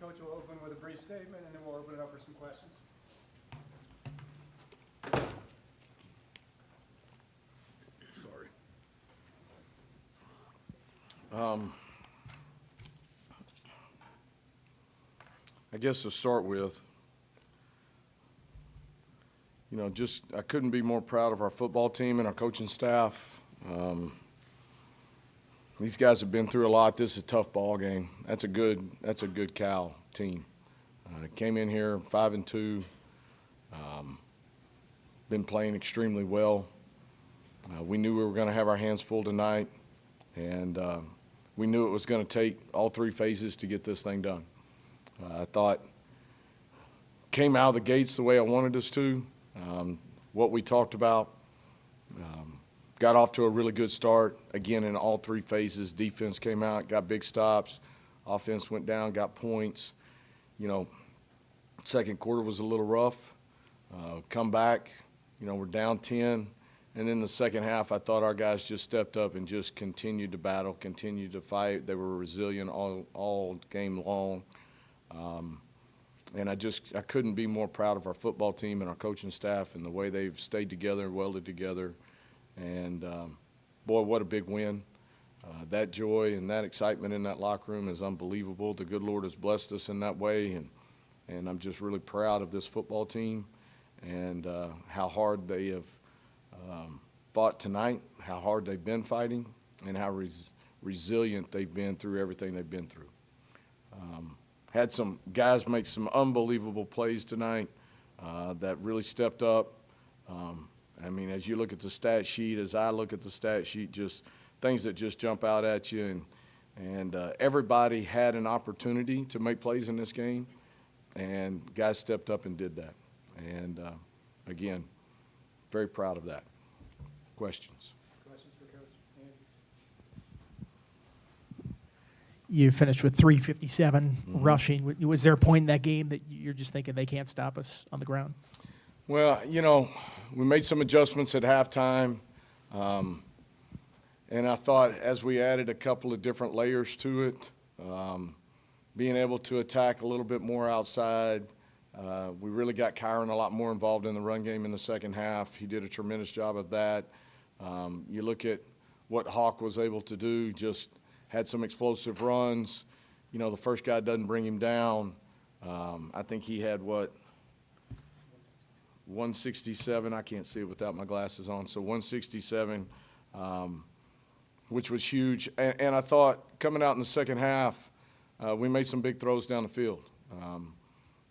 Coach will open with a brief statement, and then we'll open it up for some questions. Sorry. I guess to start with, I couldn't be more proud of our football team and our coaching staff. These guys have been through a lot. This is a tough ball game. That's a good Cal team. Came in here 5-2. Been playing extremely well. We knew we were going to have our hands full tonight, and we knew it was going to take all three phases to get this thing done. I thought came out of the gates the way I wanted us to. What we talked about, got off to a really good start. Again, in all three phases, defense came out, got big stops. Offense went down, got points. Second quarter was a little rough. Come back, we're down 10. And then the second half, I thought our guys just stepped up and just continued to battle, continued to fight. They were resilient all game long. And I couldn't be more proud of our football team and our coaching staff and the way they've stayed together and welded together. And, boy, what a big win. That joy and that excitement in that locker room is unbelievable. The good Lord has blessed us in that way, and I'm just really proud of this football team and how hard they have fought tonight, how hard they've been fighting, and how resilient they've been through everything they've been through. Had some guys make some unbelievable plays tonight that really stepped up. As you look at the stat sheet, as I look at the stat sheet, just things that just jump out at you. And everybody had an opportunity to make plays in this game, and guys stepped up and did that. And, again, very proud of that. Questions? Questions for Coach Andy? You finished with 357 rushing. Was there a point in that game that you're just thinking they can't stop us on the ground? Well, we made some adjustments at halftime, and I thought as we added a couple of different layers to it, being able to attack a little bit more outside, we really got Kairen a lot more involved in the run game in the second half. He did a tremendous job of that. You look at what Hawk was able to do, just had some explosive runs. The first guy doesn't bring him down. I think he had, 167. I can't see it without my glasses on. So 167, which was huge. And I thought coming out in the second half, we made some big throws down the field.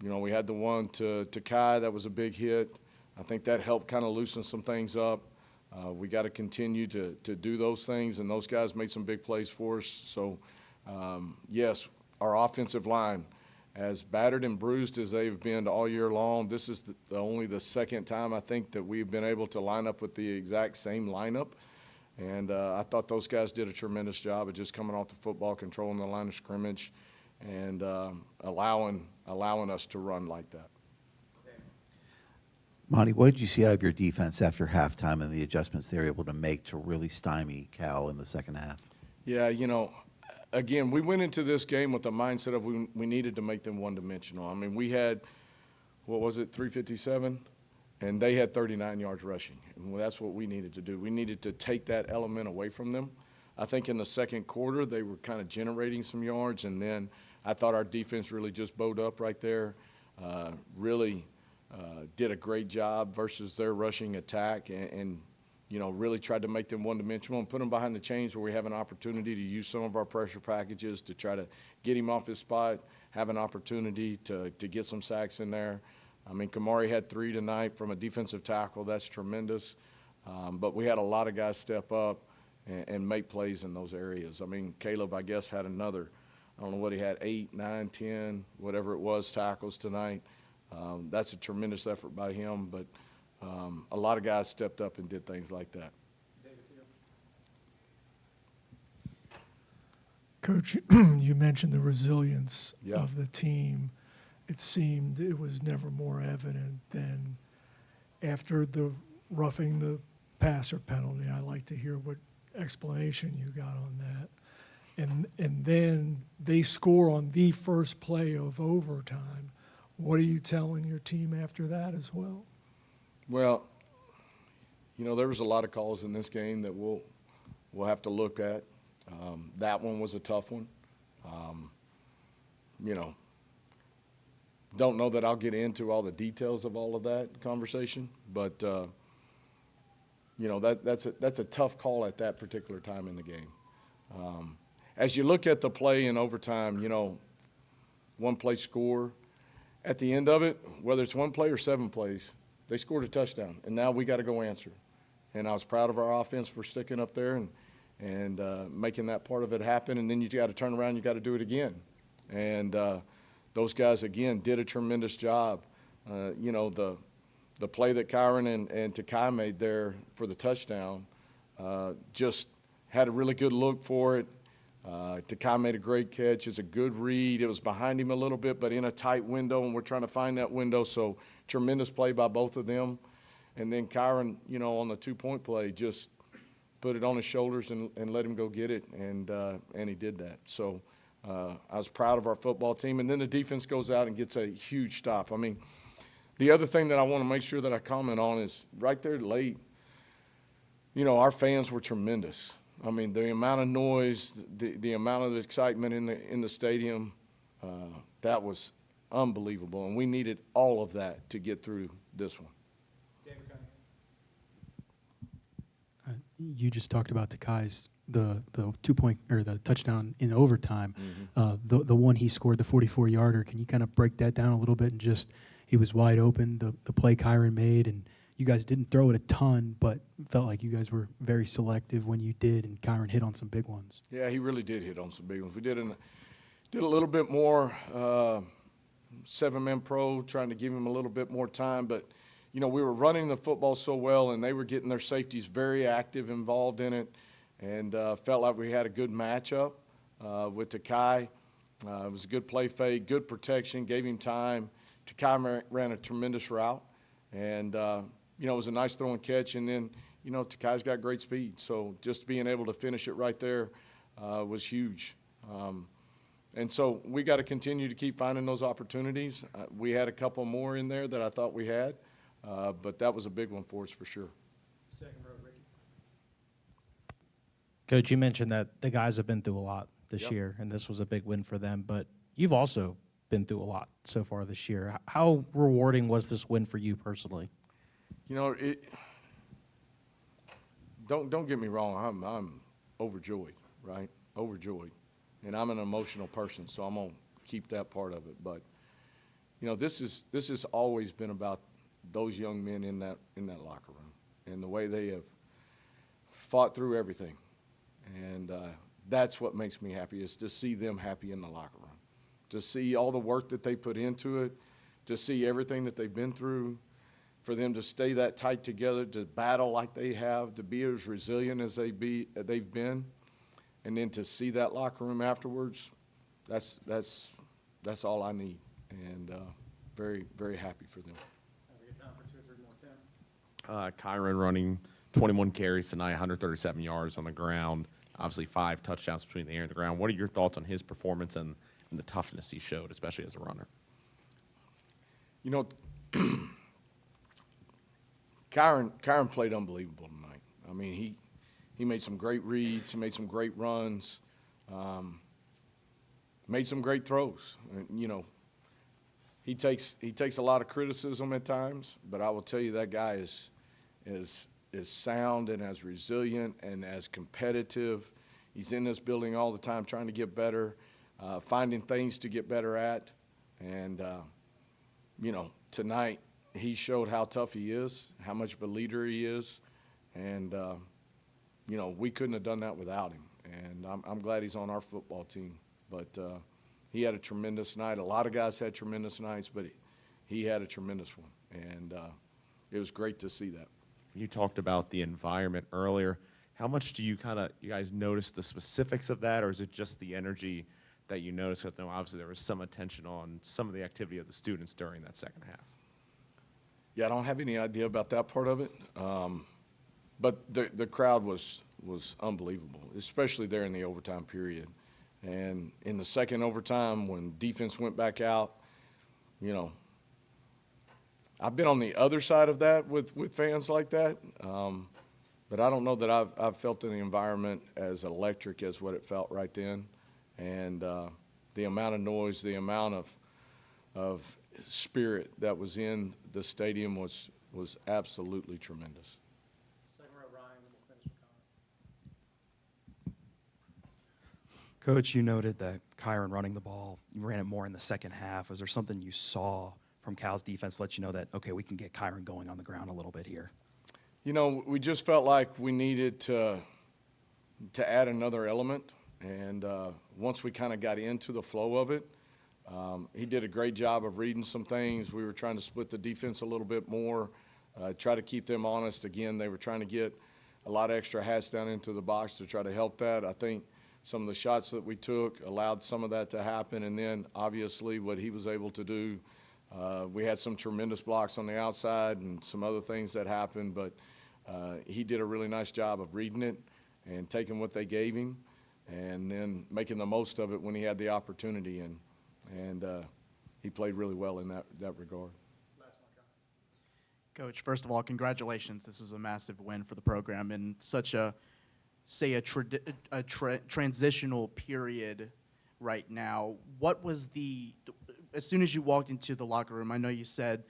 We had the one to Kai. That was a big hit. I think that helped kind of loosen some things up. We got to continue to do those things, and those guys made some big plays for us. So, yes, our offensive line, as battered and bruised as they've been all year long, this is only the second time I think that we've been able to line up with the exact same lineup. And I thought those guys did a tremendous job of just coming off the football, controlling the line of scrimmage, and allowing us to run like that. Monty, what did you see out of your defense after halftime and the adjustments they were able to make to really stymie Cal in the second half? Yeah, again, we went into this game with the mindset of we needed to make them one-dimensional. We had, 357? And they had 39 yards rushing. And that's what we needed to do. We needed to take that element away from them. I think in the second quarter they were kind of generating some yards, and then I thought our defense really just bowed up right there, really did a great job versus their rushing attack, and really tried to make them one-dimensional and put them behind the chains where we have an opportunity to use some of our pressure packages to try to get him off his spot, have an opportunity to get some sacks in there. Kamari had 3 tonight from a defensive tackle. That's tremendous. But we had a lot of guys step up and make plays in those areas. Caleb, I guess, had another, I don't know what he had, 8, 9, 10, whatever it was, tackles tonight. That's a tremendous effort by him, but a lot of guys stepped up and did things like that. Coach, you mentioned the resilience Yeah. of the team. It seemed it was never more evident than after the roughing the passer penalty. I'd like to hear what explanation you got on that. and then they score on the first play of overtime. What are you telling your team after that as well? Well, there was a lot of calls in this game that we'll have to look at. That one was a tough one. Don't know that I'll get into all the details of all of that conversation, but that's a tough call at that particular time in the game. As you look at the play in overtime, one play score. At the end of it, whether it's one play or 7 plays, they scored a touchdown, and now we got to go answer. And I was proud of our offense for sticking up there and making that part of it happen. And then you got to turn around, you got to do it again. And those guys again did a tremendous job. The play that Kairen and Takai made there for the touchdown, just had a really good look for it. Takai made a great catch. It's a good read. It was behind him a little bit, but in a tight window, and we're trying to find that window. So tremendous play by both of them. And then Kairen, on the 2-point play, just put it on his shoulders and let him go get it, and he did that. So I was proud of our football team. And then the defense goes out and gets a huge stop. I mean, the other thing that I want to make sure that I comment on is right there late, our fans were tremendous. I mean, the amount of noise, the amount of excitement in the stadium, that was unbelievable. And we needed all of that to get through this one. David Cunningham. You just talked about Takai's the 2-point or the touchdown in overtime. Mm-hmm. The one he scored, the 44-yarder. Can you kind of break that down a little bit and just he was wide open, the play Kairen made, and you guys didn't throw it a ton, but felt like you guys were very selective when you did, and Kairen hit on some big ones. Yeah, he really did hit on some big ones. We did a little bit more 7-man pro, trying to give him a little bit more time, but we were running the football so well, and they were getting their safeties very active, involved in it, and felt like we had a good matchup with Takai. It was a good play fake, good protection, gave him time. Takai ran a tremendous route, and it was a nice throw and catch. And then Takai's got great speed, so just being able to finish it right there was huge. And so we got to continue to keep finding those opportunities. We had a couple more in there that I thought we had, but that was a big one for us for sure. Second row, Ricky. Coach, you mentioned that the guys have been through a lot this Yep. year, and this was a big win for them, but you've also been through a lot so far this year. How rewarding was this win for you personally? Don't get me wrong. I'm overjoyed, right? Overjoyed, and I'm an emotional person, so I'm gonna keep that part of it. But this has always been about those young men in that locker room and the way they have fought through everything, and that's what makes me happy, is to see them happy in the locker room, to see all the work that they put into it, to see everything that they've been through, for them to stay that tight together, to battle like they have, to be as resilient as they've been, and then to see that locker room afterwards, that's all I need, and very, very happy for them. We got time for 2 or 3 more. Tim. Kairen running 21 carries tonight, 137 yards on the ground, obviously 5 touchdowns between the air and the ground. What are your thoughts on his performance and the toughness he showed, especially as a runner? Kairen played unbelievable tonight. I mean, he made some great reads, he made some great runs, made some great throws. He takes a lot of criticism at times, but I will tell you that guy is sound and as resilient and as competitive. He's in this building all the time trying to get better, finding things to get better at. And, tonight he showed how tough he is, how much of a leader he is. And, we couldn't have done that without him. And I'm glad he's on our football team. But he had a tremendous night. A lot of guys had tremendous nights, but he had a tremendous one. And it was great to see that. You talked about the environment earlier. How much do you guys notice the specifics of that, or is it just the energy that you noticed? Because obviously there was some attention on some of the activity of the students during that second half. Yeah, I don't have any idea about that part of it. But the crowd was unbelievable, especially there in the overtime period. And in the second overtime, when defense went back out, you know, I've been on the other side of that with fans like that, but I don't know that I've felt in the environment as electric as what it felt right then. And the amount of noise, the amount of spirit that was in the stadium was absolutely tremendous. Second row, Ryan, and we'll finish with Connor. Coach, you noted that Kairen running the ball, you ran it more in the second half. Was there something you saw from Cal's defense let you know that, okay, we can get Kairen going on the ground a little bit here? You know, we just felt like we needed to add another element. And once we kind of got into the flow of it, he did a great job of reading some things. We were trying to split the defense a little bit more, try to keep them honest. Again, they were trying to get a lot of extra hats down into the box to try to help that. I think some of the shots that we took allowed some of that to happen. And then, obviously, what he was able to do, we had some tremendous blocks on the outside and some other things that happened. But he did a really nice job of reading it and taking what they gave him and then making the most of it when he had the opportunity. And he played really well in that regard. Last one, Connor. Coach, first of all, congratulations. This is a massive win for the program in such a, say, a transitional period right now. What was as soon as you walked into the locker room, I know you said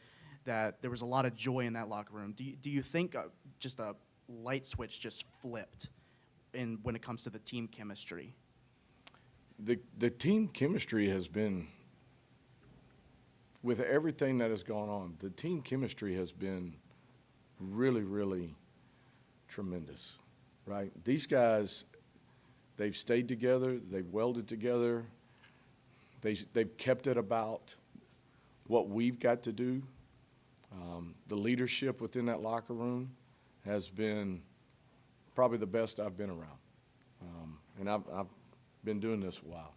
that there was a lot of joy in that locker room. Do you think just a light switch just flipped when it comes to the team chemistry? The team chemistry has been, with everything that has gone on, the team chemistry has been really, really tremendous, right? These guys, they've stayed together, they've welded together, they've kept it about what we've got to do. The leadership within that locker room has been probably the best I've been around. And I've been doing this a while.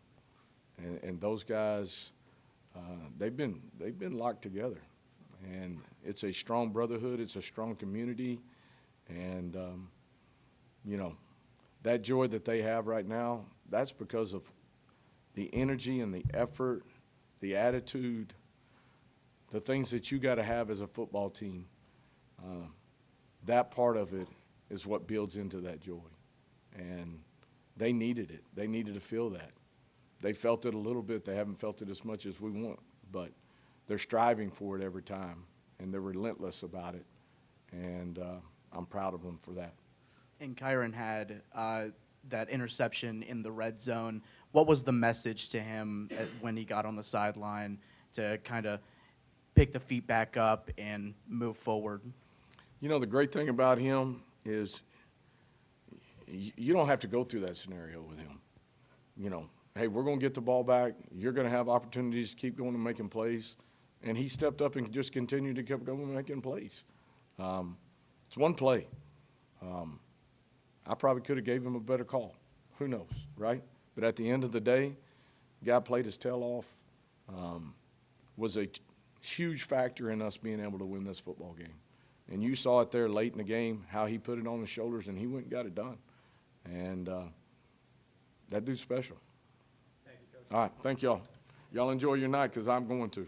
And those guys, they've been locked together. And it's a strong brotherhood, it's a strong community. And, you know, that joy that they have right now, that's because of the energy and the effort, the attitude, the things that you got to have as a football team. That part of it is what builds into that joy. And they needed it. They needed to feel that. They felt it a little bit. They haven't felt it as much as we want, but they're striving for it every time, and they're relentless about it. And I'm proud of them for that. And Kairen had that interception in the red zone. What was the message to him when he got on the sideline to kind of pick the feet back up and move forward? You know, the great thing about him is you don't have to go through that scenario with him. You know, hey, we're going to get the ball back. You're going to have opportunities to keep going and making plays. And he stepped up and just continued to keep going and making plays. It's one play. I probably could have gave him a better call. Who knows, right? But at the end of the day, the guy played his tail off, was a huge factor in us being able to win this football game. And you saw it there late in the game, how he put it on his shoulders, and he went and got it done. And that dude's special. Thank you, Coach. All right, thank y'all. Y'all enjoy your night because I'm going to.